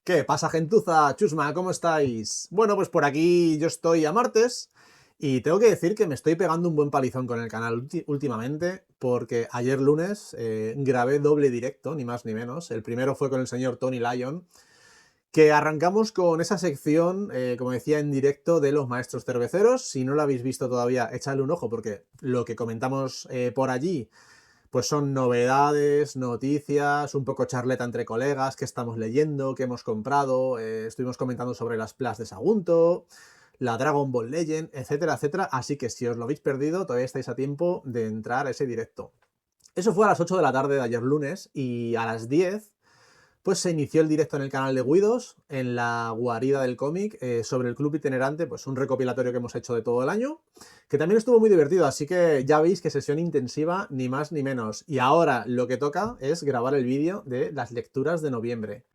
¿Qué pasa, gentuza? Chusma, ¿cómo estáis? Bueno, pues por aquí yo estoy a martes y tengo que decir que me estoy pegando un buen palizón con el canal últimamente porque ayer lunes grabé doble directo, ni más ni menos. El primero fue con el señor Tony Lyon, que arrancamos con esa sección, como decía, en directo de los maestros cerveceros. Si no lo habéis visto todavía, echadle un ojo porque lo que comentamos por allí pues son novedades, noticias, un poco charleta entre colegas, qué estamos leyendo, qué hemos comprado, estuvimos comentando sobre las Plas de Sagunto, la Dragon Ball Legend, etcétera, etcétera. Así que si os lo habéis perdido, todavía estáis a tiempo de entrar a ese directo. Eso fue a las 8 de la tarde de ayer lunes y a las 10 pues se inició el directo en el canal de Guidos, en la guarida del cómic, sobre el club itinerante, pues un recopilatorio que hemos hecho de todo el año, que también estuvo muy divertido, así que ya veis que sesión intensiva, ni más ni menos. Y ahora lo que toca es grabar el vídeo de las lecturas de noviembre.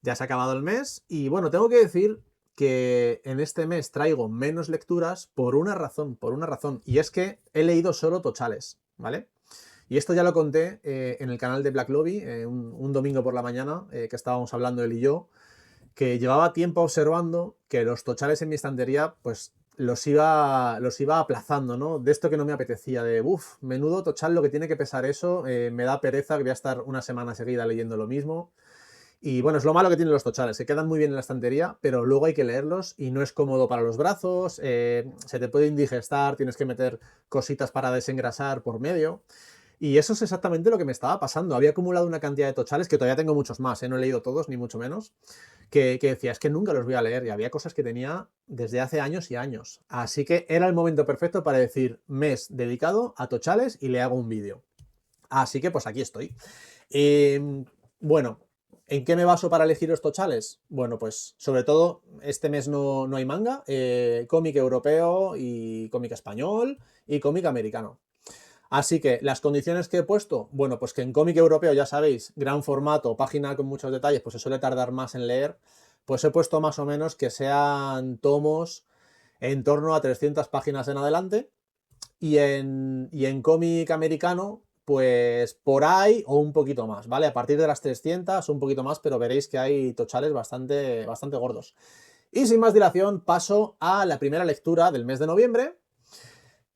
Ya se ha acabado el mes y bueno, tengo que decir que en este mes traigo menos lecturas por una razón, y es que he leído solo tochales, ¿vale? Y esto ya lo conté en el canal de Black Lobby, un domingo por la mañana, que estábamos hablando él y yo, que llevaba tiempo observando que los tochales en mi estantería, pues los iba aplazando, ¿no? De esto que no me apetecía, de, uff, menudo tochal lo que tiene que pesar eso, me da pereza que voy a estar una semana seguida leyendo lo mismo. Y bueno, es lo malo que tienen los tochales, se quedan muy bien en la estantería, pero luego hay que leerlos y no es cómodo para los brazos, se te puede indigestar, tienes que meter cositas para desengrasar por medio. Y eso es exactamente lo que me estaba pasando. Había acumulado una cantidad de tochales, que todavía tengo muchos más, no he leído todos, ni mucho menos, que decía, es que nunca los voy a leer. Y había cosas que tenía desde hace años y años. Así que era el momento perfecto para decir, mes dedicado a tochales y le hago un vídeo. Así que pues aquí estoy. Bueno, ¿en qué me baso para elegir los tochales? Bueno, pues sobre todo este mes no hay manga, cómic europeo y cómic español y cómic americano. Así que las condiciones que he puesto, bueno, pues que en cómic europeo ya sabéis, gran formato, página con muchos detalles, pues se suele tardar más en leer, pues he puesto más o menos que sean tomos en torno a 300 páginas en adelante y en cómic americano, pues por ahí o un poquito más, ¿vale? A partir de las 300, un poquito más, pero veréis que hay tochales bastante gordos. Y sin más dilación, paso a la primera lectura del mes de noviembre,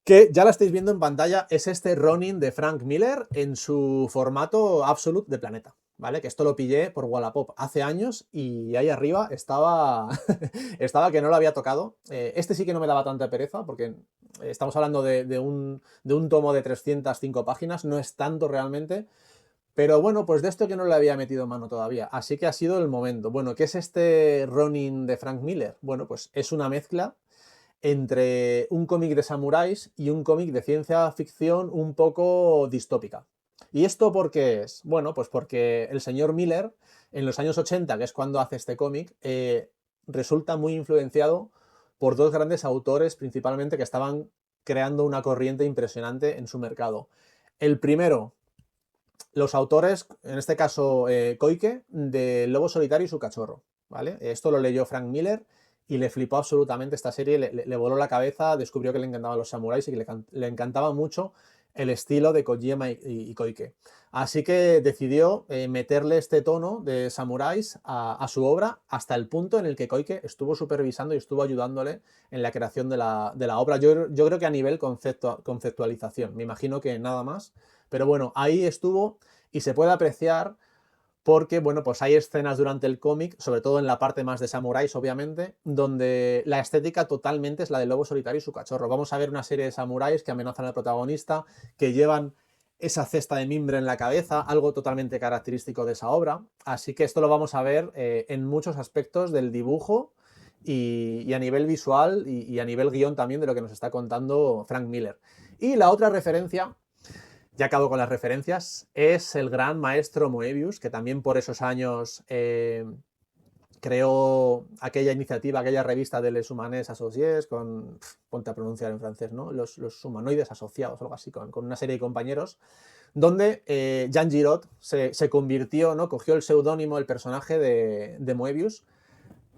que ya la estáis viendo en pantalla, es este Ronin de Frank Miller en su formato Absolute de Planeta, ¿vale? Que esto lo pillé por Wallapop hace años y ahí arriba estaba, estaba que no lo había tocado. Este sí que no me daba tanta pereza porque estamos hablando de un tomo de 305 páginas, no es tanto realmente, pero bueno, pues de esto que no le había metido mano todavía, así que ha sido el momento. Bueno, ¿qué es este Ronin de Frank Miller? Bueno, pues es una mezcla entre un cómic de samuráis y un cómic de ciencia ficción un poco distópica. ¿Y esto por qué es? Bueno, pues porque el señor Miller, en los años 80, que es cuando hace este cómic, resulta muy influenciado por dos grandes autores, principalmente, que estaban creando una corriente impresionante en su mercado. El primero, los autores, en este caso Koike, de Lobo Solitario y su cachorro, ¿vale? Esto lo leyó Frank Miller y le flipó absolutamente esta serie, le voló la cabeza, descubrió que le encantaban los samuráis y que le encantaba mucho el estilo de Kojima y Koike. Así que decidió meterle este tono de samuráis a su obra hasta el punto en el que Koike estuvo supervisando y estuvo ayudándole en la creación de la obra. Yo creo que a nivel conceptualización, me imagino que nada más, pero bueno, ahí estuvo y se puede apreciar porque, bueno, pues hay escenas durante el cómic, sobre todo en la parte más de samuráis, obviamente, donde la estética totalmente es la del lobo solitario y su cachorro. Vamos a ver una serie de samuráis que amenazan al protagonista, que llevan esa cesta de mimbre en la cabeza, algo totalmente característico de esa obra. Así que esto lo vamos a ver en muchos aspectos del dibujo y a nivel visual y a nivel guión también de lo que nos está contando Frank Miller. Y la otra referencia, ya acabo con las referencias, es el gran maestro Moebius, que también por esos años creó aquella iniciativa, aquella revista de Les Humanes Associés, ponte a pronunciar en francés, ¿no? Los humanoides asociados, algo así, con una serie de compañeros, donde Jean Giraud se convirtió, ¿no? Cogió el seudónimo, el personaje de Moebius,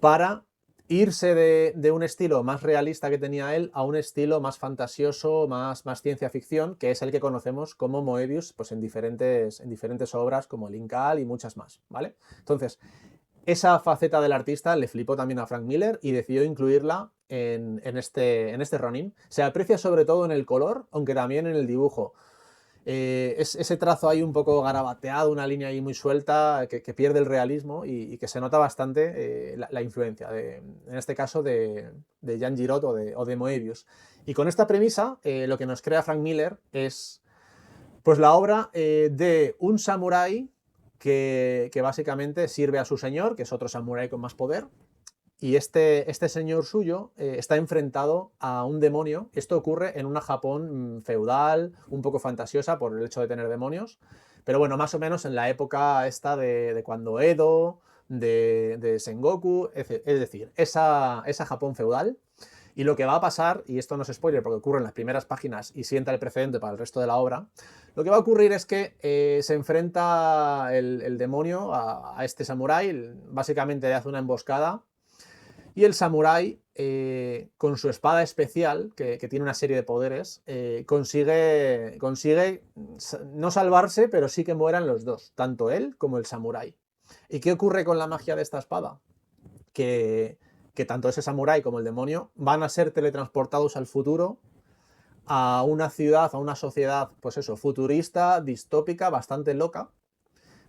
para irse de un estilo más realista que tenía él a un estilo más fantasioso, más ciencia ficción, que es el que conocemos como Moebius, pues en diferentes obras como El Incal y muchas más, ¿vale? Entonces, esa faceta del artista le flipó también a Frank Miller y decidió incluirla en este Ronin. Se aprecia sobre todo en el color, aunque también en el dibujo. Ese trazo ahí un poco garabateado, una línea ahí muy suelta, que pierde el realismo y que se nota bastante la influencia, en este caso, de Jean Giraud o de Moebius. Y con esta premisa, lo que nos crea Frank Miller es pues la obra de un samurái que básicamente sirve a su señor, que es otro samurái con más poder, y este señor suyo está enfrentado a un demonio. Esto ocurre en una Japón feudal, un poco fantasiosa por el hecho de tener demonios, pero bueno, más o menos en la época esta de cuando Edo, de Sengoku, es decir, esa Japón feudal. Y lo que va a pasar, y esto no es spoiler porque ocurre en las primeras páginas y sienta el precedente para el resto de la obra, lo que va a ocurrir es que se enfrenta el demonio a este samurái, básicamente le hace una emboscada y el samurái, con su espada especial, que tiene una serie de poderes, consigue no salvarse, pero sí que mueran los dos, tanto él como el samurái. ¿Y qué ocurre con la magia de esta espada? Que tanto ese samurái como el demonio van a ser teletransportados al futuro, a una ciudad, a una sociedad, pues eso, futurista, distópica, bastante loca,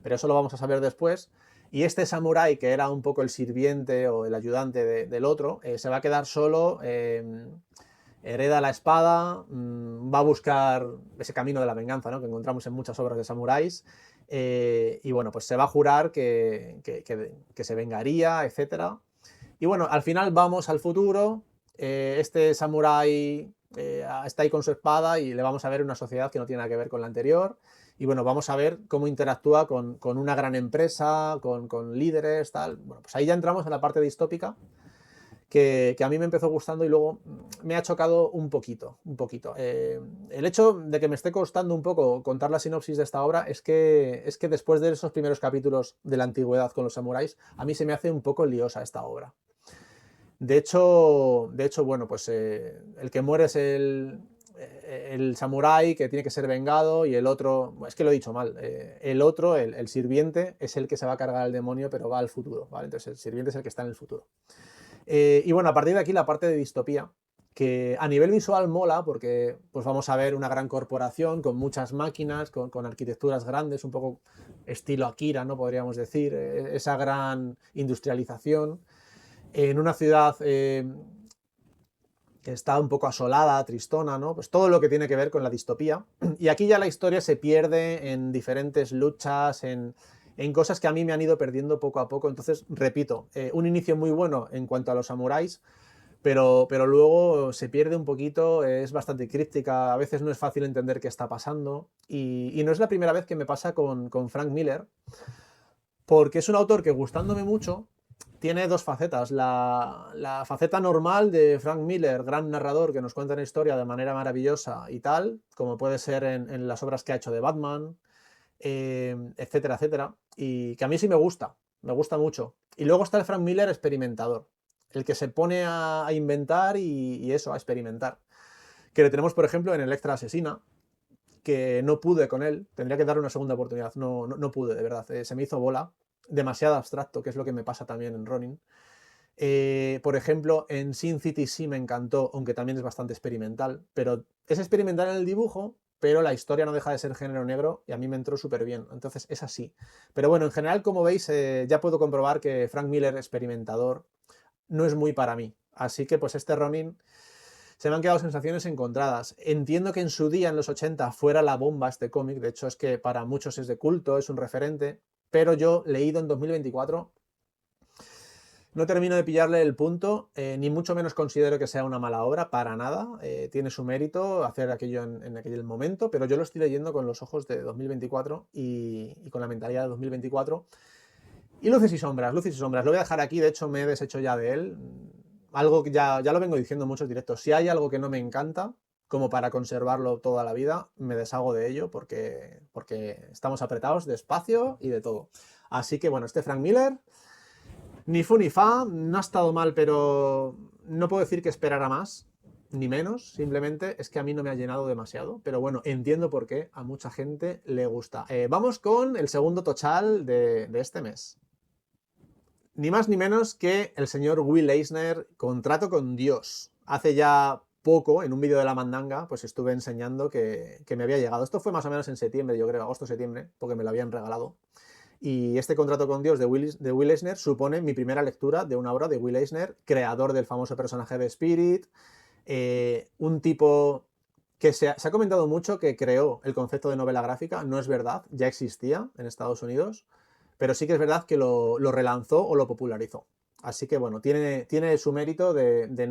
pero eso lo vamos a saber después. Y este samurái, que era un poco el sirviente o el ayudante del otro, se va a quedar solo, hereda la espada, va a buscar ese camino de la venganza, ¿no?, que encontramos en muchas obras de samuráis, y bueno, pues se va a jurar que se vengaría, etc. Y bueno, al final vamos al futuro, este samurái está ahí con su espada y le vamos a ver una sociedad que no tiene nada que ver con la anterior. Y bueno, vamos a ver cómo interactúa con una gran empresa, con líderes, tal. Bueno, pues ahí ya entramos en la parte distópica, que a mí me empezó gustando y luego me ha chocado un poquito. El hecho de que me esté costando un poco contar la sinopsis de esta obra es que después de esos primeros capítulos de la antigüedad con los samuráis, a mí se me hace un poco liosa esta obra. De hecho, bueno, pues el que muere es el samurái, que tiene que ser vengado, y el otro, es que lo he dicho mal, el otro, el sirviente, es el que se va a cargar al demonio, pero va al futuro, ¿vale? Entonces el sirviente es el que está en el futuro. Y bueno, a partir de aquí la parte de distopía, que a nivel visual mola, porque pues vamos a ver una gran corporación con muchas máquinas, con arquitecturas grandes, un poco estilo Akira, ¿no?, podríamos decir, esa gran industrialización en una ciudad que está un poco asolada, tristona, ¿no? Pues todo lo que tiene que ver con la distopía. Y aquí ya la historia se pierde en diferentes luchas, en cosas que a mí me han ido perdiendo poco a poco. Entonces, repito, un inicio muy bueno en cuanto a los samuráis, pero luego se pierde un poquito, es bastante críptica, a veces no es fácil entender qué está pasando. Y no es la primera vez que me pasa con Frank Miller, porque es un autor que, gustándome mucho, tiene dos facetas. La faceta normal de Frank Miller, gran narrador que nos cuenta una historia de manera maravillosa y tal, como puede ser en las obras que ha hecho de Batman, etcétera, etcétera, y que a mí sí me gusta mucho. Y luego está el Frank Miller experimentador, el que se pone a inventar y eso, a experimentar. Que le tenemos, por ejemplo, en Electra Asesina, que no pude con él, tendría que darle una segunda oportunidad, no pude, de verdad, se me hizo bola, demasiado abstracto, que es lo que me pasa también en Ronin. Por ejemplo, en Sin City sí me encantó, aunque también es bastante experimental, pero es experimental en el dibujo, pero la historia no deja de ser género negro y a mí me entró súper bien, entonces es así. Pero bueno, en general, como veis, ya puedo comprobar que Frank Miller experimentador no es muy para mí, así que pues este Ronin se me han quedado sensaciones encontradas. Entiendo que en su día, en los 80, fuera la bomba este cómic, de hecho es que para muchos es de culto, es un referente, pero yo, leído en 2024, no termino de pillarle el punto, ni mucho menos considero que sea una mala obra, para nada, tiene su mérito hacer aquello en aquel momento, pero yo lo estoy leyendo con los ojos de 2024 y con la mentalidad de 2024. Y luces y sombras, lo voy a dejar aquí, de hecho me he deshecho ya de él. Algo que ya lo vengo diciendo en muchos directos, si hay algo que no me encanta, como para conservarlo toda la vida, me deshago de ello porque estamos apretados de espacio y de todo. Así que bueno, este Frank Miller, Ni fu ni fa, no ha estado mal, pero no puedo decir que esperara más, ni menos, simplemente es que a mí no me ha llenado demasiado, pero bueno, entiendo por qué a mucha gente le gusta. Vamos con el segundo tochal de este mes. Ni más ni menos que el señor Will Eisner, Contrato con Dios. Hace ya poco, en un vídeo de la mandanga, pues estuve enseñando que me había llegado. Esto fue más o menos en septiembre, yo creo, agosto-septiembre, porque me lo habían regalado. Y este Contrato con Dios de Will Eisner supone mi primera lectura de una obra de Will Eisner, creador del famoso personaje de Spirit, un tipo que se ha comentado mucho que creó el concepto de novela gráfica. No es verdad, ya existía en Estados Unidos, pero sí que es verdad que lo relanzó o lo popularizó. Así que bueno, tiene su mérito de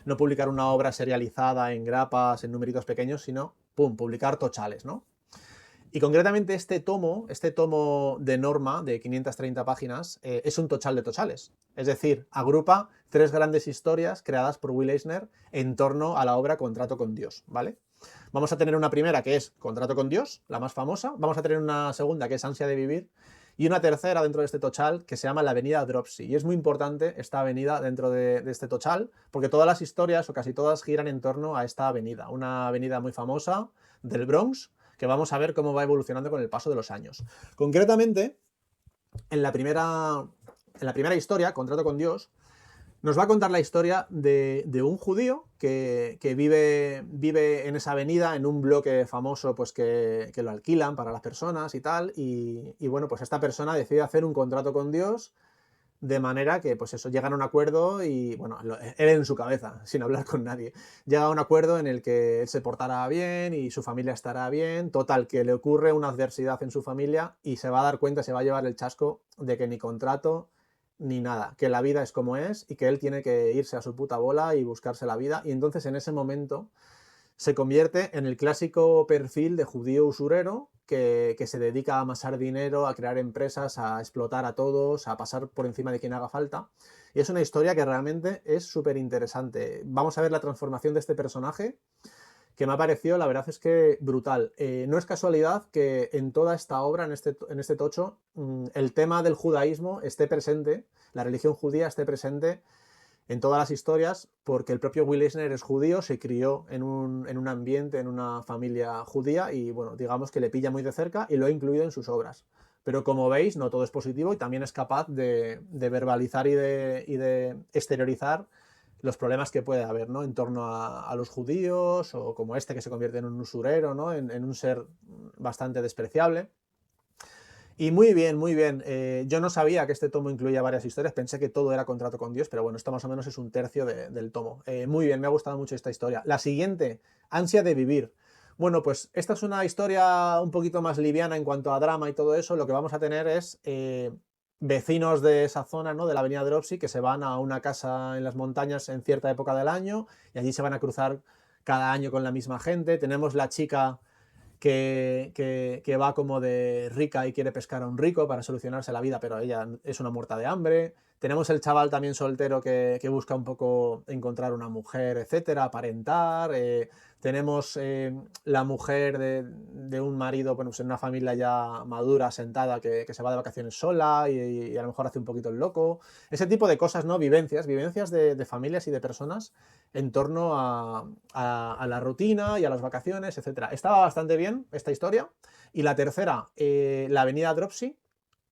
no publicar una obra serializada en grapas, en numeritos pequeños, sino, pum, publicar tochales, ¿no? Y concretamente este tomo de norma de 530 páginas, es un tochal de tochales. Es decir, agrupa 3 grandes historias creadas por Will Eisner en torno a la obra Contrato con Dios, ¿vale? Vamos a tener una primera que es Contrato con Dios, la más famosa. Vamos a tener una segunda que es Ansia de Vivir. Y una tercera dentro de este tochal que se llama la avenida Dropsy. Y es muy importante esta avenida dentro de este tochal porque todas las historias o casi todas giran en torno a esta avenida. Una avenida muy famosa del Bronx que vamos a ver cómo va evolucionando con el paso de los años. Concretamente, en la primera historia, Contrato con Dios, nos va a contar la historia de un judío que vive en esa avenida, en un bloque famoso pues que lo alquilan para las personas y tal. Y bueno, pues esta persona decide hacer un contrato con Dios de manera que, pues eso, llegan a un acuerdo y, bueno, él en su cabeza, sin hablar con nadie, llega a un acuerdo en el que él se portará bien y su familia estará bien. Total, que le ocurre una adversidad en su familia y se va a dar cuenta, se va a llevar el chasco de que ni contrato ni nada, que la vida es como es y que él tiene que irse a su puta bola y buscarse la vida. Y entonces en ese momento se convierte en el clásico perfil de judío usurero que se dedica a amasar dinero, a crear empresas, a explotar a todos, a pasar por encima de quien haga falta. Y es una historia que realmente es súper interesante. Vamos a ver la transformación de este personaje, que me ha parecido, la verdad es que brutal. No es casualidad que en toda esta obra, en este tocho, el tema del judaísmo esté presente, la religión judía esté presente en todas las historias, porque el propio Will Eisner es judío, se crió en un ambiente, en una familia judía y, bueno, digamos que le pilla muy de cerca y lo ha incluido en sus obras. Pero como veis, no todo es positivo y también es capaz de verbalizar y de exteriorizar los problemas que puede haber, ¿no? En torno a los judíos o como este que se convierte en un usurero, ¿no? En un ser bastante despreciable. Y muy bien, muy bien. Yo no sabía que este tomo incluía varias historias, pensé que todo era Contrato con Dios, pero bueno, esto más o menos es un tercio del tomo. Muy bien, me ha gustado mucho esta historia. La siguiente, Ansia de Vivir. Bueno, pues esta es una historia un poquito más liviana en cuanto a drama y todo eso. Lo que vamos a tener es vecinos de esa zona, ¿no? De la avenida Dropsy, que se van a una casa en las montañas en cierta época del año y allí se van a cruzar cada año con la misma gente. Tenemos la chica que va como de rica y quiere pescar a un rico para solucionarse la vida, pero ella es una muerta de hambre. Tenemos el chaval también soltero que busca un poco encontrar una mujer, etcétera, aparentar. Tenemos la mujer de un marido, bueno, pues en una familia ya madura, sentada, que se va de vacaciones sola y a lo mejor hace un poquito el loco. Ese tipo de cosas, ¿no? Vivencias de familias y de personas en torno a la rutina y a las vacaciones, etcétera. Estaba bastante bien esta historia. Y la tercera, la avenida Dropsy,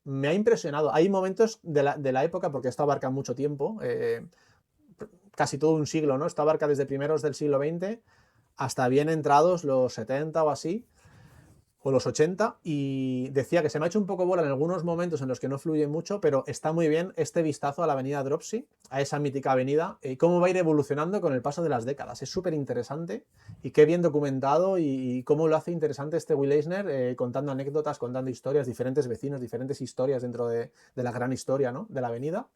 me ha impresionado. Hay momentos de la época, porque esto abarca mucho tiempo, casi todo un siglo, ¿no? Esto abarca desde primeros del siglo XX hasta bien entrados los 70 o así, o los 80, y decía que se me ha hecho un poco bola en algunos momentos en los que no fluye mucho, pero está muy bien este vistazo a la avenida Dropsy, a esa mítica avenida, y cómo va a ir evolucionando con el paso de las décadas. Es súper interesante y qué bien documentado y cómo lo hace interesante este Will Eisner, contando anécdotas, contando historias, diferentes vecinos, diferentes historias dentro de la gran historia, ¿no? De la avenida.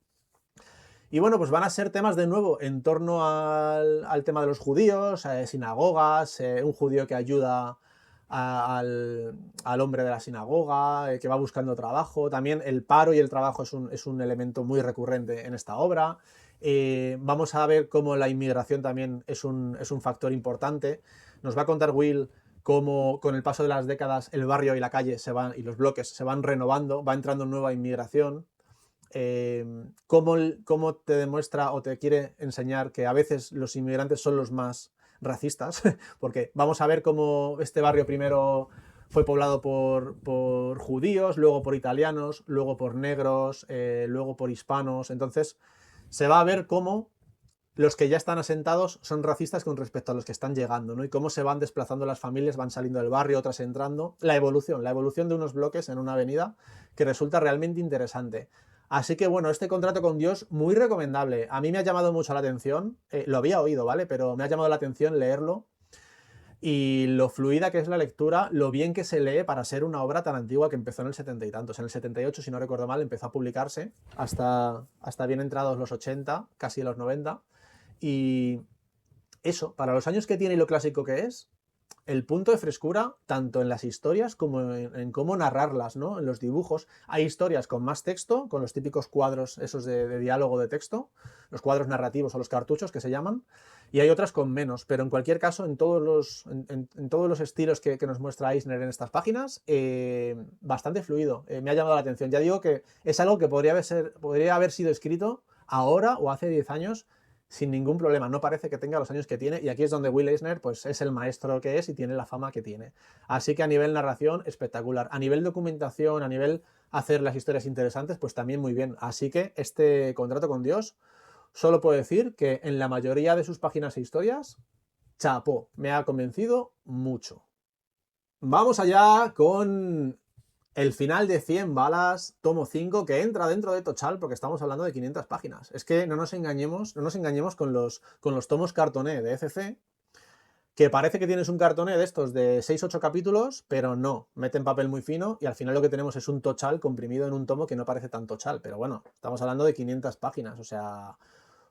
Y bueno, pues van a ser temas de nuevo en torno al tema de los judíos, sinagogas, un judío que ayuda al hombre de la sinagoga, que va buscando trabajo. También el paro y el trabajo es un elemento muy recurrente en esta obra. Vamos a ver cómo la inmigración también es un factor importante. Nos va a contar Will cómo con el paso de las décadas el barrio y la calle y los bloques se van renovando, va entrando nueva inmigración. cómo te demuestra o te quiere enseñar que a veces los inmigrantes son los más racistas, porque vamos a ver cómo este barrio primero fue poblado por judíos, luego por italianos, luego por negros, luego por hispanos. Entonces se va a ver cómo los que ya están asentados son racistas con respecto a los que están llegando, ¿no? Y cómo se van desplazando las familias, van saliendo del barrio, otras entrando. La evolución de unos bloques en una avenida que resulta realmente interesante. Así que bueno, este contrato con Dios, muy recomendable. A mí me ha llamado mucho la atención, lo había oído, ¿vale? Pero me ha llamado la atención leerlo y lo fluida que es la lectura, lo bien que se lee para ser una obra tan antigua que empezó en el 70 y tantos. En el 78, si no recuerdo mal, empezó a publicarse hasta bien entrados los 80, casi los 90. Y eso, para los años que tiene y lo clásico que es, el punto de frescura, tanto en las historias como en cómo narrarlas, ¿no? En los dibujos. Hay historias con más texto, con los típicos cuadros esos de diálogo de texto, los cuadros narrativos o los cartuchos que se llaman, y hay otras con menos, pero en cualquier caso, en todos los estilos que nos muestra Eisner en estas páginas, bastante fluido. Me ha llamado la atención. Ya digo que es algo que podría haber sido escrito ahora o hace 10 años sin ningún problema. No parece que tenga los años que tiene, y aquí es donde Will Eisner pues, es el maestro que es y tiene la fama que tiene. Así que a nivel narración, espectacular. A nivel documentación, a nivel hacer las historias interesantes, pues también muy bien. Así que este contrato con Dios, solo puedo decir que en la mayoría de sus páginas e historias, chapó, me ha convencido mucho. Vamos allá con el final de 100 balas, tomo 5, que entra dentro de Tochal porque estamos hablando de 500 páginas. Es que no nos engañemos con los tomos cartoné de FC, que parece que tienes un cartoné de estos de 6-8 capítulos, pero no, meten papel muy fino y al final lo que tenemos es un Tochal comprimido en un tomo que no parece tan Tochal. Pero bueno, estamos hablando de 500 páginas, o sea,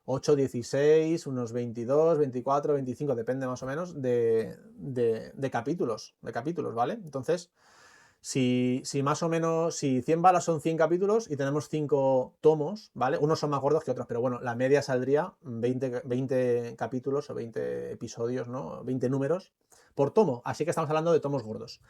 8, 16, unos 22, 24, 25, depende más o menos de capítulos, ¿vale? Entonces, si más o menos, si 100 balas son 100 capítulos y tenemos 5 tomos, ¿vale? Unos son más gordos que otros, pero bueno, la media saldría 20 capítulos o 20 episodios, ¿no? 20 números por tomo, así que estamos hablando de tomos gordos.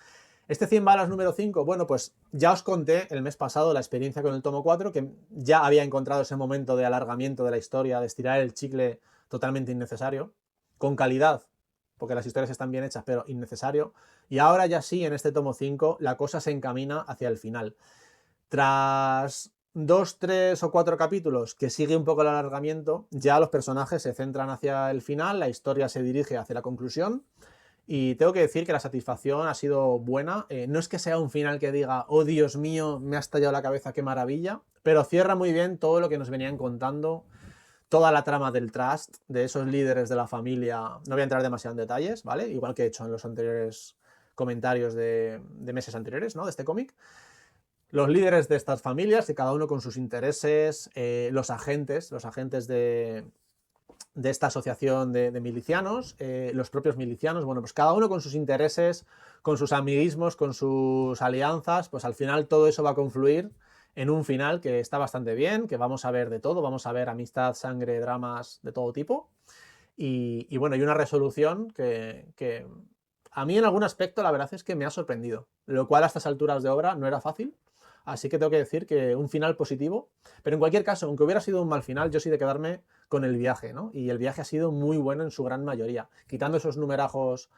Este 100 balas número 5, bueno, pues ya os conté el mes pasado la experiencia con el tomo 4, que ya había encontrado ese momento de alargamiento de la historia, de estirar el chicle totalmente innecesario, con calidad, porque las historias están bien hechas, pero innecesario. Y ahora ya sí, en este tomo 5, la cosa se encamina hacia el final. Tras 2, 3 o 4 capítulos que sigue un poco el alargamiento, ya los personajes se centran hacia el final, la historia se dirige hacia la conclusión. Y tengo que decir que la satisfacción ha sido buena. No es que sea un final que diga, oh Dios mío, me ha estallado la cabeza, qué maravilla, pero cierra muy bien todo lo que nos venían contando, toda la trama del Trust, de esos líderes de la familia. No voy a entrar demasiado en detalles, ¿vale? Igual que he hecho en los anteriores comentarios de meses anteriores, ¿no? De este cómic. Los líderes de estas familias, y cada uno con sus intereses, los agentes de esta asociación de milicianos, los propios milicianos, bueno, pues cada uno con sus intereses, con sus amiguismos, con sus alianzas, pues al final todo eso va a confluir en un final que está bastante bien, que vamos a ver de todo, vamos a ver amistad, sangre, dramas de todo tipo, y bueno, y una resolución que a mí en algún aspecto la verdad es que me ha sorprendido, lo cual a estas alturas de obra no era fácil. Así que tengo que decir que un final positivo, pero en cualquier caso, aunque hubiera sido un mal final, yo sí de quedarme con el viaje, ¿no? Y el viaje ha sido muy bueno en su gran mayoría, quitando esos numerajos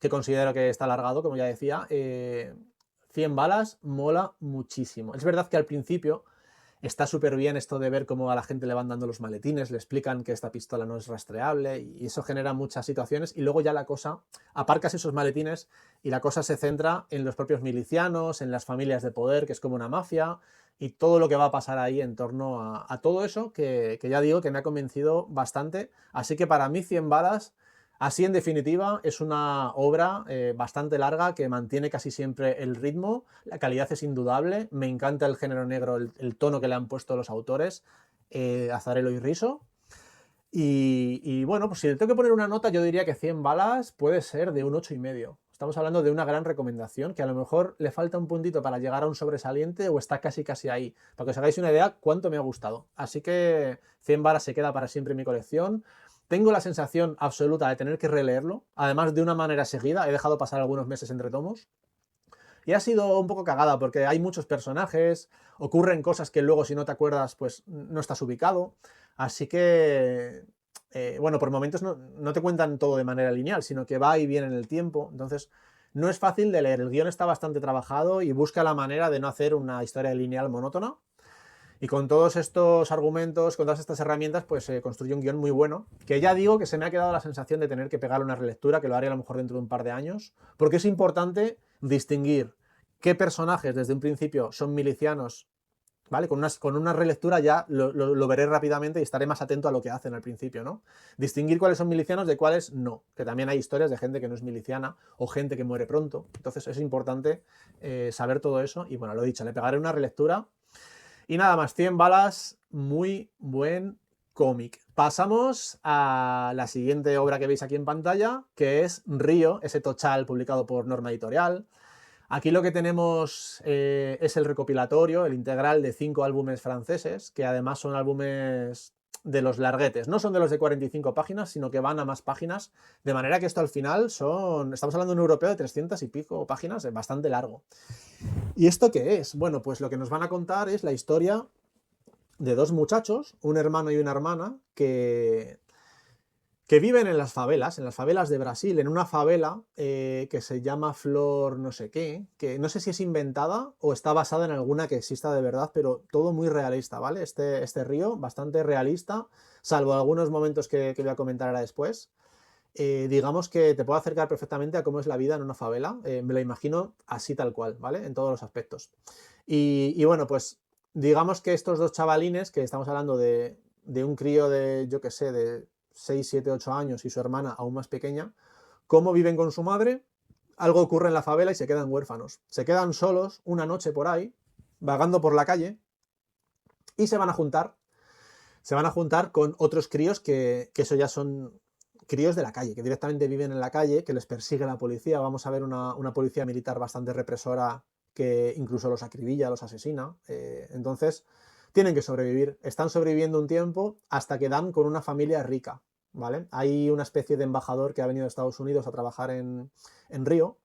que considero que está alargado, como ya decía, 100 balas mola muchísimo. Es verdad que al principio está súper bien esto de ver cómo a la gente le van dando los maletines, le explican que esta pistola no es rastreable y eso genera muchas situaciones, y luego ya la cosa, aparcas esos maletines y la cosa se centra en los propios milicianos, en las familias de poder, que es como una mafia, y todo lo que va a pasar ahí en torno a todo eso, que ya digo que me ha convencido bastante. Así que para mí 100 balas, así en definitiva, es una obra bastante larga que mantiene casi siempre el ritmo, la calidad es indudable, me encanta el género negro, el tono que le han puesto los autores, Azzarello y Riso. Y bueno, pues si le tengo que poner una nota, yo diría que 100 balas puede ser de un 8,5. Estamos hablando de una gran recomendación, que a lo mejor le falta un puntito para llegar a un sobresaliente o está casi ahí. Para que os hagáis una idea cuánto me ha gustado. Así que 100 balas se queda para siempre en mi colección. Tengo la sensación absoluta de tener que releerlo, además de una manera seguida. He dejado pasar algunos meses entre tomos. Y ha sido un poco cagada porque hay muchos personajes, ocurren cosas que luego si no te acuerdas pues no estás ubicado. Así que, bueno, por momentos no te cuentan todo de manera lineal, sino que va y viene en el tiempo. Entonces no es fácil de leer, el guión está bastante trabajado y busca la manera de no hacer una historia lineal monótona. Y con todos estos argumentos, con todas estas herramientas, pues se construye un guión muy bueno, que ya digo que se me ha quedado la sensación de tener que pegar una relectura, que lo haré a lo mejor dentro de un par de años, porque es importante distinguir qué personajes desde un principio son milicianos, ¿vale? Con una relectura ya lo veré rápidamente y estaré más atento a lo que hacen al principio, ¿no? Distinguir cuáles son milicianos de cuáles no, que también hay historias de gente que no es miliciana o gente que muere pronto, entonces es importante saber todo eso y bueno, lo dicho, le pegaré una relectura. Y nada más, 100 balas, muy buen cómic. Pasamos a la siguiente obra que veis aquí en pantalla, que es Río, ese tochal publicado por Norma Editorial. Aquí lo que tenemos es el recopilatorio, el integral de 5 álbumes franceses, que además son álbumes de los larguetes. No son de los de 45 páginas, sino que van a más páginas, de manera que esto al final estamos hablando de un europeo de 300 y pico páginas, es bastante largo. ¿Y esto qué es? Bueno, pues lo que nos van a contar es la historia de dos muchachos, un hermano y una hermana, que viven en las favelas de Brasil, en una favela que se llama Flor no sé qué, que no sé si es inventada o está basada en alguna que exista de verdad, pero todo muy realista, ¿vale? Este río, bastante realista, salvo algunos momentos que voy a comentar ahora después. Digamos que te puedo acercar perfectamente a cómo es la vida en una favela. Me lo imagino así tal cual, ¿vale? En todos los aspectos. Y bueno, pues digamos que estos dos chavalines, que estamos hablando de un crío de, yo qué sé, de 6, 7, 8 años y su hermana aún más pequeña, cómo viven con su madre, algo ocurre en la favela y se quedan huérfanos. Se quedan solos una noche por ahí, vagando por la calle, y se van a juntar. Se van a juntar con otros críos que eso ya son críos de la calle, que directamente viven en la calle, que les persigue la policía. Vamos a ver una policía militar bastante represora que incluso los acribilla, los asesina. Entonces, tienen que sobrevivir. Están sobreviviendo un tiempo hasta que dan con una familia rica, ¿vale? Hay una especie de embajador que ha venido a Estados Unidos a trabajar en Río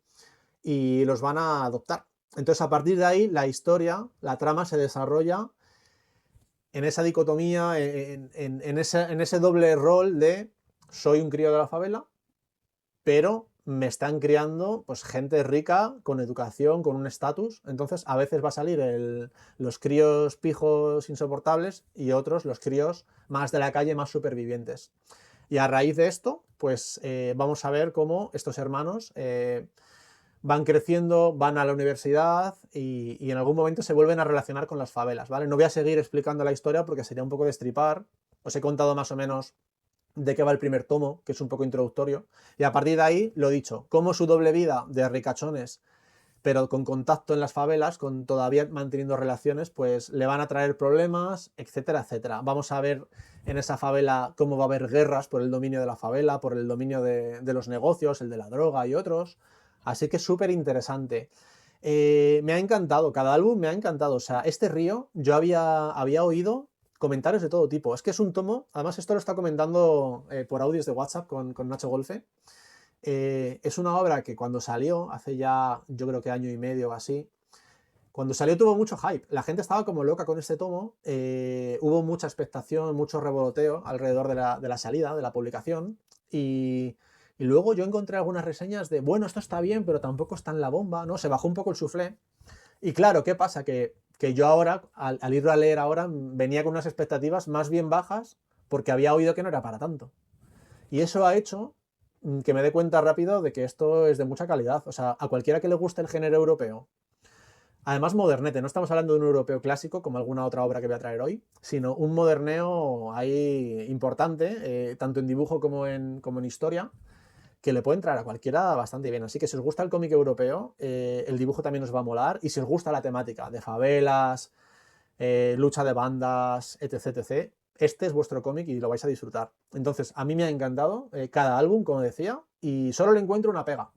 y los van a adoptar. Entonces, a partir de ahí, la historia, la trama se desarrolla en esa dicotomía, en ese doble rol de soy un crío de la favela, pero me están criando pues gente rica, con educación, con un estatus. Entonces a veces va a salir los críos pijos insoportables y otros los críos más de la calle, más supervivientes. Y a raíz de esto, pues vamos a ver cómo estos hermanos van creciendo, van a la universidad y en algún momento se vuelven a relacionar con las favelas, ¿vale? No voy a seguir explicando la historia porque sería un poco destripar. Os he contado más o menos de qué va el primer tomo, que es un poco introductorio, y a partir de ahí, lo dicho, cómo su doble vida de ricachones, pero con contacto en las favelas, con todavía manteniendo relaciones, pues le van a traer problemas, etcétera, etcétera. Vamos a ver en esa favela cómo va a haber guerras por el dominio de la favela, por el dominio de los negocios, el de la droga y otros. Así que súper interesante. Me ha encantado, cada álbum me ha encantado. O sea, este río yo había oído comentarios de todo tipo. Es que es un tomo, además esto lo está comentando por audios de WhatsApp con Nacho Golfe. Es una obra que cuando salió, hace ya yo creo que año y medio o así, cuando salió tuvo mucho hype. La gente estaba como loca con este tomo. Hubo mucha expectación, mucho revoloteo alrededor de la salida, de la publicación. Y luego yo encontré algunas reseñas de, bueno, esto está bien, pero tampoco está en la bomba, ¿no? Se bajó un poco el suflé. Y claro, ¿qué pasa? Que yo ahora, al irlo a leer ahora, venía con unas expectativas más bien bajas porque había oído que no era para tanto. Y eso ha hecho que me dé cuenta rápido de que esto es de mucha calidad. O sea, a cualquiera que le guste el género europeo, además modernete, no estamos hablando de un europeo clásico como alguna otra obra que voy a traer hoy, sino un moderneo ahí importante, tanto en dibujo como en historia, que le puede entrar a cualquiera bastante bien. Así que si os gusta el cómic europeo, el dibujo también os va a molar. Y si os gusta la temática de favelas, lucha de bandas, etc, etc, este es vuestro cómic y lo vais a disfrutar. Entonces, a mí me ha encantado cada álbum, como decía, y solo le encuentro una pega.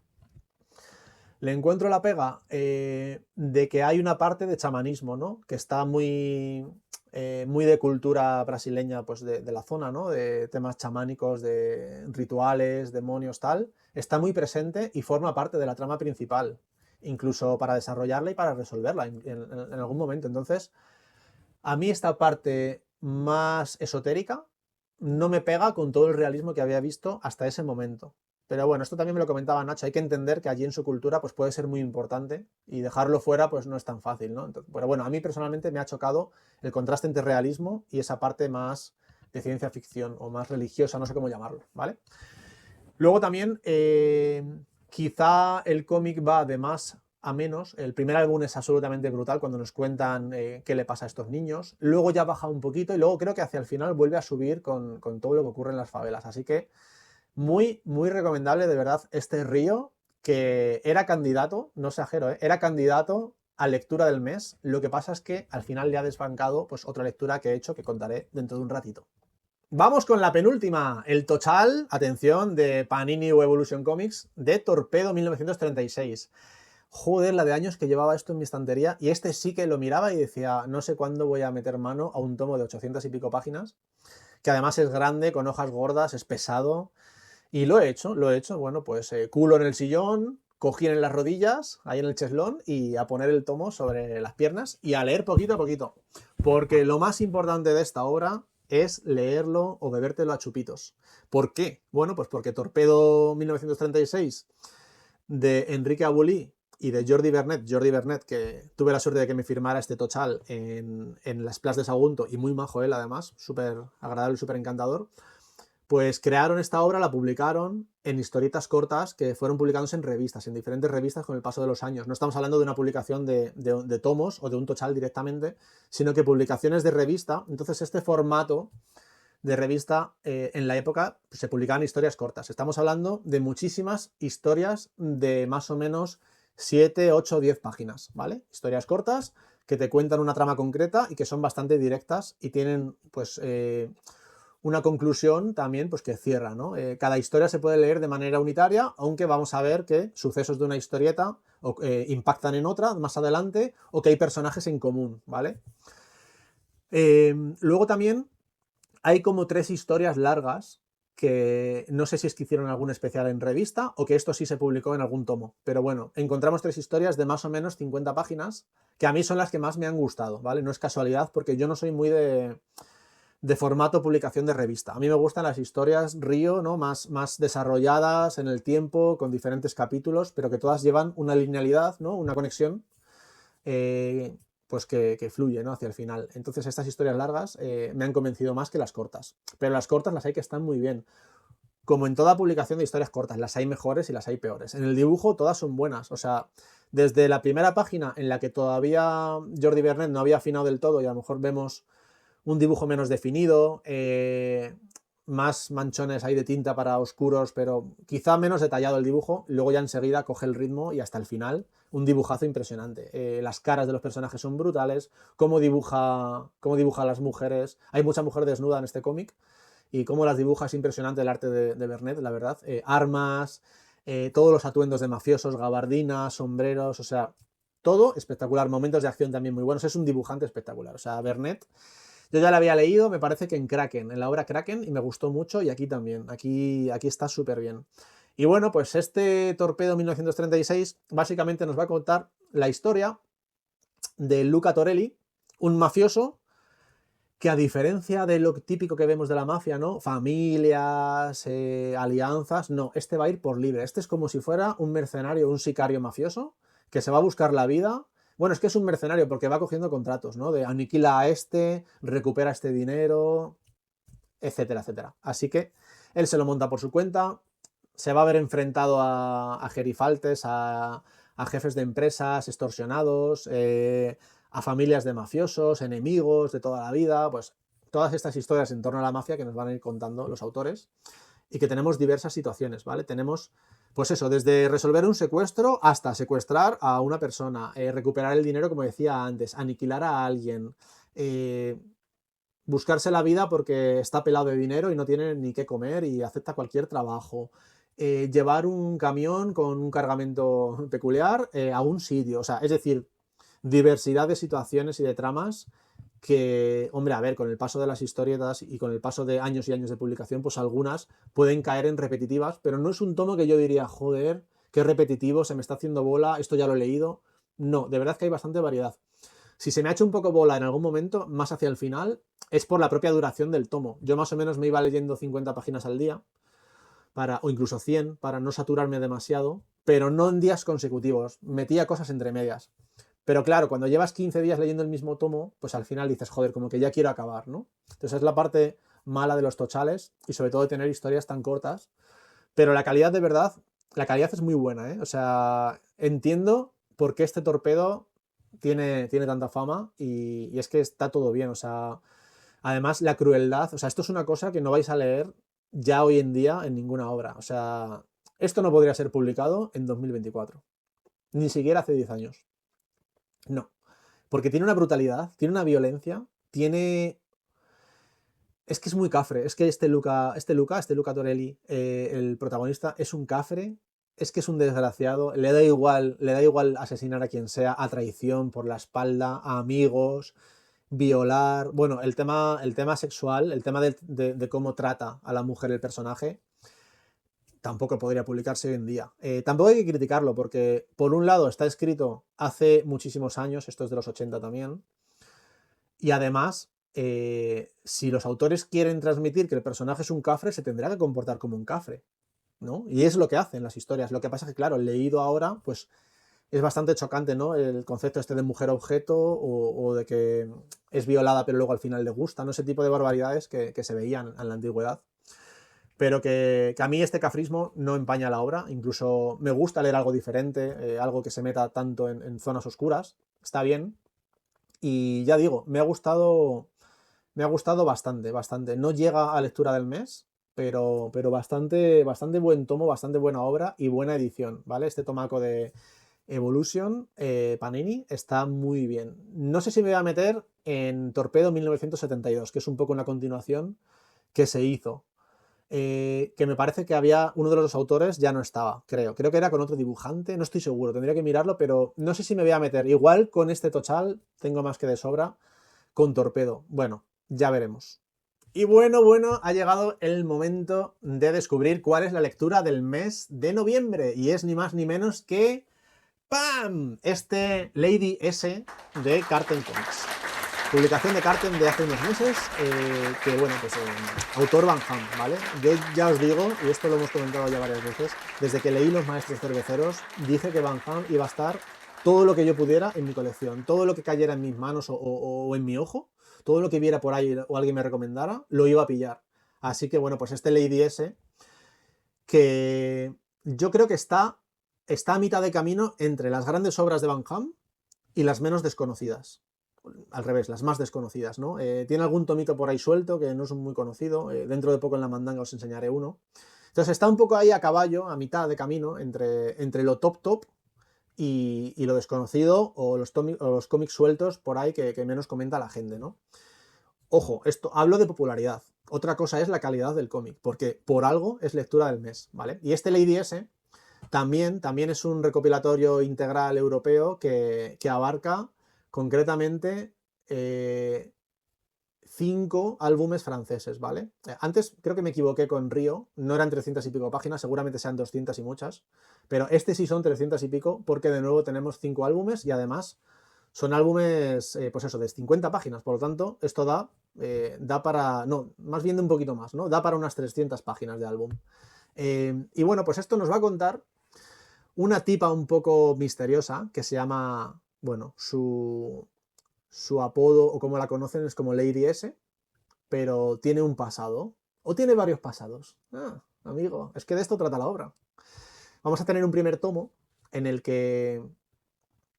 Le encuentro la pega de que hay una parte de chamanismo, ¿no? Que está muy de cultura brasileña, pues de la zona, ¿no? De temas chamánicos, de rituales, demonios, tal. Está muy presente y forma parte de la trama principal. incluso para desarrollarla y para resolverla en algún momento. Entonces, a mí esta parte más esotérica no me pega con todo el realismo que había visto hasta ese momento. Pero bueno, esto también me lo comentaba Nacho, hay que entender que allí en su cultura pues puede ser muy importante y dejarlo fuera pues no es tan fácil, ¿no? Entonces, pero bueno, a mí personalmente me ha chocado el contraste entre realismo y esa parte más de ciencia ficción o más religiosa, no sé cómo llamarlo, ¿vale? Luego también, quizá el cómic va de más a menos. El primer álbum es absolutamente brutal cuando nos cuentan qué le pasa a estos niños. Luego ya baja un poquito y luego creo que hacia el final vuelve a subir con todo lo que ocurre en las favelas. Así que muy, muy recomendable de verdad este Río, que era candidato, no exagero, era candidato a lectura del mes. Lo que pasa es que al final le ha desbancado pues, otra lectura que he hecho que contaré dentro de un ratito. Vamos con la penúltima, el total, atención, de Panini o Evolution Comics de Torpedo 1936. Joder, la de años que llevaba esto en mi estantería y este sí que lo miraba y decía, no sé cuándo voy a meter mano a un tomo de 800 y pico páginas, que además es grande, con hojas gordas, es pesado, y lo he hecho, bueno, pues culo en el sillón, cojín en las rodillas, ahí en el cheslón, y a poner el tomo sobre las piernas y a leer poquito a poquito, porque lo más importante de esta obra es leerlo o bebértelo a chupitos. ¿Por qué? Bueno, pues porque Torpedo 1936 de Enrique Abulí y de Jordi Bernet, que tuve la suerte de que me firmara este tochal en las Plas de Sagunto, y muy majo él además, súper agradable, súper encantador, pues crearon esta obra, la publicaron en historietas cortas que fueron publicándose en revistas, en diferentes revistas con el paso de los años. No estamos hablando de una publicación de tomos o de un tochal directamente, sino que publicaciones de revista. Entonces este formato de revista en la época pues, se publicaban historias cortas. Estamos hablando de muchísimas historias de más o menos 7, 8, 10 páginas, ¿vale? Historias cortas que te cuentan una trama concreta y que son bastante directas y tienen pues una conclusión también pues que cierra, ¿no? Cada historia se puede leer de manera unitaria, aunque vamos a ver que sucesos de una historieta impactan en otra más adelante o que hay personajes en común, ¿vale? Luego también hay como 3 historias largas que no sé si es que hicieron algún especial en revista o que esto sí se publicó en algún tomo. Pero bueno, encontramos 3 historias de más o menos 50 páginas que a mí son las que más me han gustado, ¿vale? No es casualidad porque yo no soy muy de formato publicación de revista. A mí me gustan las historias Río, ¿no? Más desarrolladas en el tiempo, con diferentes capítulos, pero que todas llevan una linealidad, ¿no? Una conexión pues que fluye, ¿no? Hacia el final. Entonces estas historias largas me han convencido más que las cortas. Pero las cortas las hay que están muy bien. Como en toda publicación de historias cortas, las hay mejores y las hay peores. En el dibujo todas son buenas. O sea, desde la primera página en la que todavía Jordi Bernet no había afinado del todo y a lo mejor vemos un dibujo menos definido, más manchones ahí de tinta para oscuros, pero quizá menos detallado el dibujo. Luego ya enseguida coge el ritmo y hasta el final un dibujazo impresionante. Las caras de los personajes son brutales, cómo dibuja a las mujeres. Hay mucha mujer desnuda en este cómic y cómo las dibuja es impresionante el arte de Bernet, la verdad. Armas, todos los atuendos de mafiosos, gabardinas, sombreros, o sea, todo espectacular. Momentos de acción también muy buenos. Es un dibujante espectacular. O sea, Bernet, yo ya la había leído, me parece que en Kraken, en la obra Kraken, y me gustó mucho, y aquí también. Aquí está súper bien. Y bueno, pues este Torpedo 1936 básicamente nos va a contar la historia de Luca Torelli, un mafioso que, a diferencia de lo típico que vemos de la mafia, ¿no? Familias, alianzas, no, este va a ir por libre. Este es como si fuera un mercenario, un sicario mafioso, que se va a buscar la vida. Bueno, es que es un mercenario porque va cogiendo contratos, ¿no? De aniquila a este, recupera este dinero, etcétera, etcétera. Así que él se lo monta por su cuenta, se va a ver enfrentado a gerifaltes, a jefes de empresas extorsionados, a familias de mafiosos, enemigos de toda la vida, pues todas estas historias en torno a la mafia que nos van a ir contando los autores y que tenemos diversas situaciones, ¿vale? Tenemos, pues eso, desde resolver un secuestro hasta secuestrar a una persona, recuperar el dinero, como decía antes, aniquilar a alguien, buscarse la vida porque está pelado de dinero y no tiene ni qué comer y acepta cualquier trabajo. Llevar un camión con un cargamento peculiar a un sitio. O sea, es decir, diversidad de situaciones y de tramas que, hombre, a ver, con el paso de las historietas y con el paso de años y años de publicación, pues algunas pueden caer en repetitivas, pero no es un tomo que yo diría, joder, qué repetitivo, se me está haciendo bola, esto ya lo he leído. No, de verdad que hay bastante variedad. Si se me ha hecho un poco bola en algún momento, más hacia el final, es por la propia duración del tomo. Yo más o menos me iba leyendo 50 páginas al día, o incluso 100, para no saturarme demasiado, pero no en días consecutivos. Metía cosas entre medias. Pero claro, cuando llevas 15 días leyendo el mismo tomo, pues al final dices, joder, como que ya quiero acabar, ¿no? Entonces es la parte mala de los tochales y sobre todo de tener historias tan cortas. Pero la calidad de verdad, la calidad es muy buena, ¿eh? O sea, entiendo por qué este torpedo tiene tanta fama y es que está todo bien, o sea, además la crueldad, o sea, esto es una cosa que no vais a leer ya hoy en día en ninguna obra, o sea, esto no podría ser publicado en 2024, ni siquiera hace 10 años, no, porque tiene una brutalidad, tiene una violencia, tiene... Es que es muy cafre, es que este Luca Torelli, el protagonista, es un cafre, es que es un desgraciado, le da igual asesinar a quien sea, a traición, por la espalda, a amigos, violar, bueno, el tema sexual, el tema de cómo trata a la mujer el personaje, tampoco podría publicarse hoy en día. Tampoco hay que criticarlo, porque por un lado está escrito hace muchísimos años, esto es de los 80 también, y además, si los autores quieren transmitir que el personaje es un cafre, se tendrá que comportar como un cafre, ¿no? Y es lo que hacen las historias. Lo que pasa es que, claro, leído ahora, pues es bastante chocante, ¿no? El concepto este de mujer objeto o de que es violada pero luego al final le gusta, ¿no? Ese tipo de barbaridades que se veían en la antigüedad. Pero que a mí este cafrismo no empaña la obra, incluso me gusta leer algo diferente, algo que se meta tanto en zonas oscuras, está bien. Y ya digo, me ha gustado bastante, bastante. No llega a lectura del mes, pero bastante, bastante buen tomo, bastante buena obra y buena edición, ¿vale? Este tomaco de Evolution, Panini, está muy bien. No sé si me voy a meter en Torpedo 1972, que es un poco una continuación que se hizo. Que me parece que había uno de los autores ya no estaba, creo. Creo que era con otro dibujante, no estoy seguro, tendría que mirarlo, pero no sé si me voy a meter. Igual con este tochal tengo más que de sobra con Torpedo. Bueno, ya veremos. Y bueno, ha llegado el momento de descubrir cuál es la lectura del mes de noviembre. Y es ni más ni menos que... ¡Pam! Este Lady S de Carten Comics. Publicación de Carten de hace unos meses, que bueno, pues autor Van Ham, ¿vale? Yo ya os digo, y esto lo hemos comentado ya varias veces, desde que leí Los Maestros Cerveceros, dije que Van Ham iba a estar todo lo que yo pudiera en mi colección, todo lo que cayera en mis manos o en mi ojo, todo lo que viera por ahí o alguien me recomendara, lo iba a pillar. Así que bueno, pues este Lady S, que yo creo que está a mitad de camino entre las grandes obras de Van Ham y las menos desconocidas. Al revés, las más desconocidas, ¿no? Tiene algún tomito por ahí suelto que no es muy conocido. Dentro de poco en la mandanga os enseñaré uno. Entonces está un poco ahí a caballo, a mitad de camino, entre lo top y lo desconocido o los cómics sueltos por ahí que menos comenta la gente, ¿no? Ojo, esto hablo de popularidad. Otra cosa es la calidad del cómic, porque por algo es lectura del mes, ¿vale? Y este Lady S también es un recopilatorio integral europeo que abarca concretamente 5 álbumes franceses, ¿vale? Antes creo que me equivoqué con Río, no eran 300 y pico páginas, seguramente sean 200 y muchas, pero este sí son 300 y pico porque de nuevo tenemos 5 álbumes y además son álbumes, pues eso, de 50 páginas, por lo tanto, esto da para, no, más bien de un poquito más, ¿no? Da para unas 300 páginas de álbum. Y bueno, pues esto nos va a contar una tipa un poco misteriosa que se llama, bueno, su apodo o como la conocen es como Lady S, pero tiene un pasado, o tiene varios pasados. Ah, amigo, es que de esto trata la obra. Vamos a tener un primer tomo en el que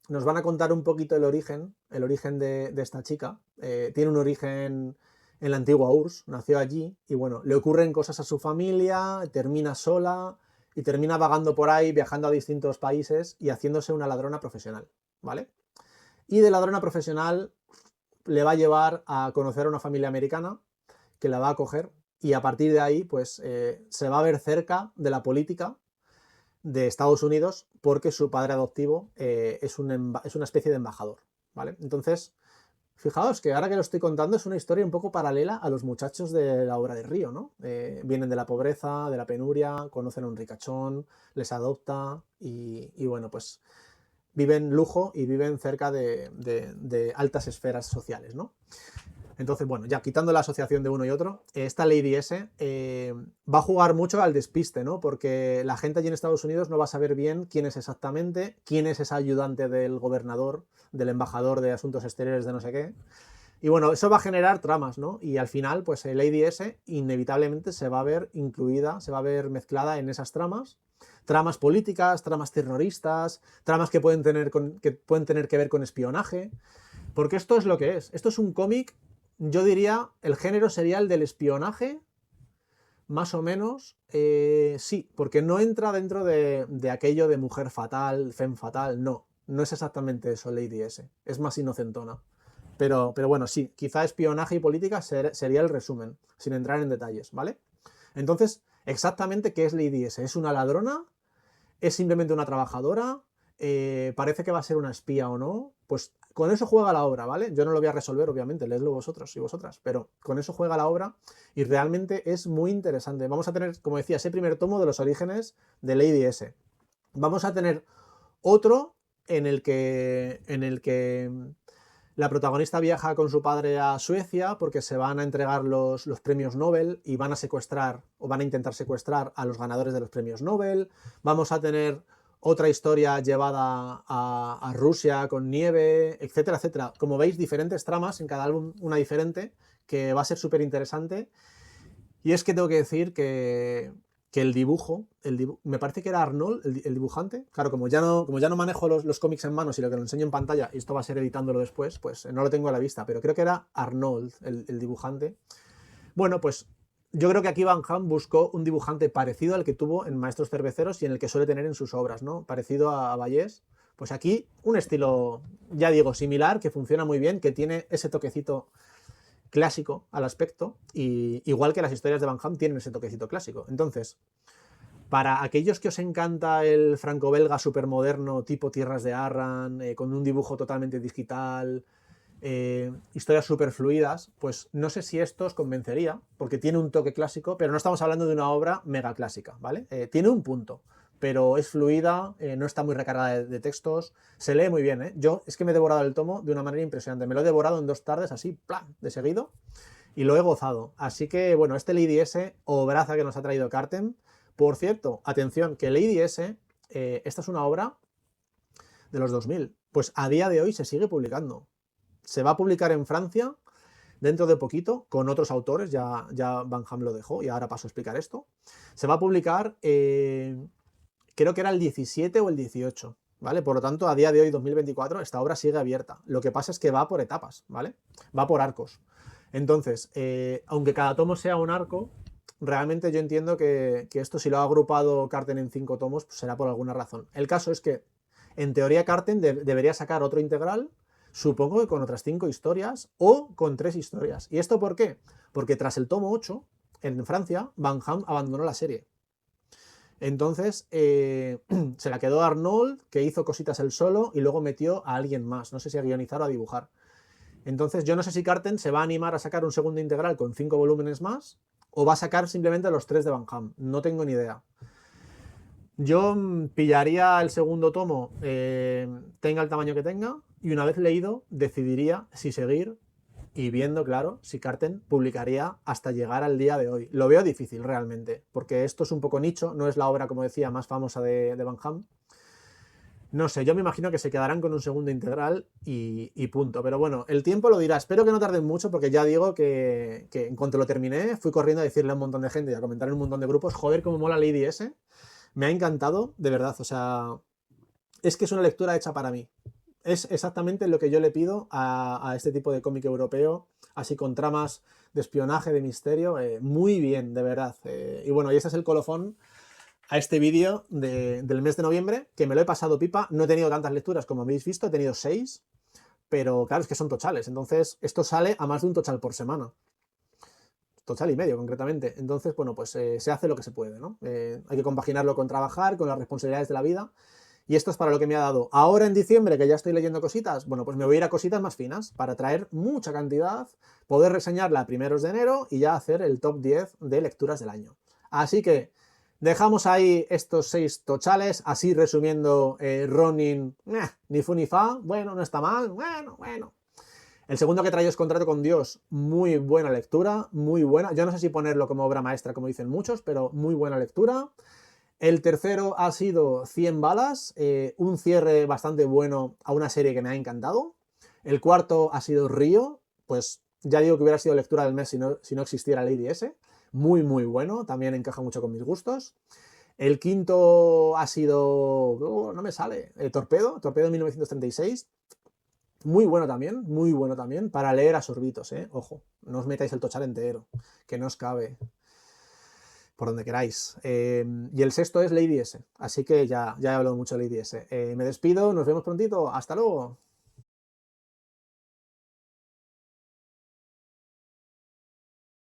nos van a contar un poquito el origen de esta chica. Tiene un origen en la antigua URSS, nació allí y bueno, le ocurren cosas a su familia, termina sola y termina vagando por ahí, viajando a distintos países y haciéndose una ladrona profesional, ¿vale? Y de ladrona profesional le va a llevar a conocer a una familia americana que la va a acoger y a partir de ahí pues se va a ver cerca de la política de Estados Unidos porque su padre adoptivo es una especie de embajador, ¿vale? Entonces, Fijaos que ahora que lo estoy contando es una historia un poco paralela a los muchachos de la obra de Río, ¿no? Vienen de la pobreza, de la penuria, conocen a un ricachón, les adopta y bueno, pues viven lujo y viven cerca de altas esferas sociales, ¿no? Entonces, bueno, ya quitando la asociación de uno y otro, esta Lady S va a jugar mucho al despiste, ¿no? Porque la gente allí en Estados Unidos no va a saber bien quién es exactamente, quién es esa ayudante del gobernador, del embajador de asuntos exteriores de no sé qué. Y bueno, eso va a generar tramas, ¿no? Y al final, pues Lady S inevitablemente se va a ver incluida, se va a ver mezclada en esas tramas. Tramas políticas, tramas terroristas, tramas que pueden tener que ver con espionaje. Porque esto es lo que es. Esto es un cómic, yo diría, el género sería el del espionaje, más o menos. Sí, porque no entra dentro de aquello de mujer fatal, femme fatal, no. No es exactamente eso, Lady S. Es más inocentona. Pero bueno, sí, quizá espionaje y política sería el resumen, sin entrar en detalles, ¿vale? Entonces, exactamente qué es Lady S. ¿Es una ladrona? ¿Es simplemente una trabajadora? ¿Parece que va a ser una espía o no? Pues con eso juega la obra, ¿vale? Yo no lo voy a resolver, obviamente, leedlo vosotros y vosotras, pero con eso juega la obra y realmente es muy interesante. Vamos a tener, como decía, ese primer tomo de los orígenes de Lady S. Vamos a tener otro en el que la protagonista viaja con su padre a Suecia porque se van a entregar los premios Nobel y van a secuestrar o van a intentar secuestrar a los ganadores de los premios Nobel. Vamos a tener otra historia llevada a Rusia con nieve, etcétera, etcétera. Como veis, diferentes tramas, en cada álbum una diferente, que va a ser súper interesante. Y es que tengo que decir que me parece que era Arnold, el dibujante. Claro, como ya no manejo los cómics en mano, sino que lo enseño en pantalla, y esto va a ser editándolo después, pues no lo tengo a la vista, pero creo que era Arnold, el dibujante. Bueno, pues yo creo que aquí Van Ham buscó un dibujante parecido al que tuvo en Maestros Cerveceros y en el que suele tener en sus obras, ¿no? Parecido a Vallés. Pues aquí un estilo, ya digo, similar, que funciona muy bien, que tiene ese toquecito clásico al aspecto, y igual que las historias de Van Ham tienen ese toquecito clásico. Entonces, para aquellos que os encanta el franco-belga supermoderno tipo Tierras de Arran, con un dibujo totalmente digital, historias super fluidas, pues no sé si esto os convencería, porque tiene un toque clásico, pero no estamos hablando de una obra mega clásica, ¿vale? Tiene un punto, pero es fluida, no está muy recargada de textos, se lee muy bien, ¿eh? Yo es que me he devorado el tomo de una manera impresionante, me lo he devorado en 2 tardes, así, ¡plan!, de seguido, y lo he gozado. Así que, bueno, este Lady S, obraza que nos ha traído Carten. Por cierto, atención, que Lady S, esta es una obra de los 2000, pues a día de hoy se sigue publicando. Se va a publicar en Francia dentro de poquito con otros autores, ya Van Ham lo dejó y ahora paso a explicar esto. Se va a publicar, creo que era el 17 o el 18, ¿vale? Por lo tanto, a día de hoy, 2024, esta obra sigue abierta. Lo que pasa es que va por etapas, ¿vale? Va por arcos. Entonces, aunque cada tomo sea un arco, realmente yo entiendo que esto, si lo ha agrupado Carten en 5 tomos, pues será por alguna razón. El caso es que, en teoría, Carten debería sacar otro integral, supongo que con otras 5 historias o con 3 historias. ¿Y esto por qué? Porque tras el tomo 8, en Francia, Van Ham abandonó la serie. Entonces se la quedó Arnold, que hizo cositas él solo y luego metió a alguien más, no sé si a guionizar o a dibujar. Entonces yo no sé si Carten se va a animar a sacar un segundo integral con 5 volúmenes más o va a sacar simplemente los 3 de Van Ham, no tengo ni idea. Yo pillaría el segundo tomo, tenga el tamaño que tenga, y una vez leído decidiría si seguir y viendo, claro, si Carten publicaría hasta llegar al día de hoy. Lo veo difícil realmente, porque esto es un poco nicho, no es la obra, como decía, más famosa de Van Ham. No sé, yo me imagino que se quedarán con un segundo integral y punto. Pero bueno, el tiempo lo dirá. Espero que no tarden mucho, porque ya digo que en cuanto lo terminé, fui corriendo a decirle a un montón de gente y a comentar en un montón de grupos, joder, cómo mola Lady S. Me ha encantado, de verdad. O sea, es que es una lectura hecha para mí. Es exactamente lo que yo le pido a este tipo de cómic europeo, así con tramas de espionaje, de misterio. Muy bien, de verdad. Y bueno, y este es el colofón a este vídeo del mes de noviembre, que me lo he pasado pipa. No he tenido tantas lecturas como habéis visto, he tenido 6, pero claro, es que son tochales. Entonces, esto sale a más de un tochal por semana. Tochal y medio, concretamente. Entonces, bueno, pues se hace lo que se puede, ¿no? Hay que compaginarlo con trabajar, con las responsabilidades de la vida. Y esto es para lo que me ha dado. Ahora en diciembre, que ya estoy leyendo cositas, bueno, pues me voy a ir a cositas más finas para traer mucha cantidad, poder reseñarla a primeros de enero y ya hacer el top 10 de lecturas del año. Así que dejamos ahí estos 6 tochales, así resumiendo Ronin, ni fu ni fa, bueno, no está mal, bueno. El segundo que traigo es Contrato con Dios, muy buena lectura, muy buena. Yo no sé si ponerlo como obra maestra, como dicen muchos, pero muy buena lectura. El tercero ha sido 100 balas, un cierre bastante bueno a una serie que me ha encantado. El cuarto ha sido Río, pues ya digo que hubiera sido lectura del mes si no existiera Lady S. Muy, muy bueno, también encaja mucho con mis gustos. El quinto ha sido, no me sale, Torpedo 1936. Muy bueno también, para leer a sorbitos, ojo, no os metáis el tochal entero, que no os cabe, por donde queráis. Y el sexto es Lady S, así que ya he hablado mucho de Lady S. Me despido, nos vemos prontito, hasta luego.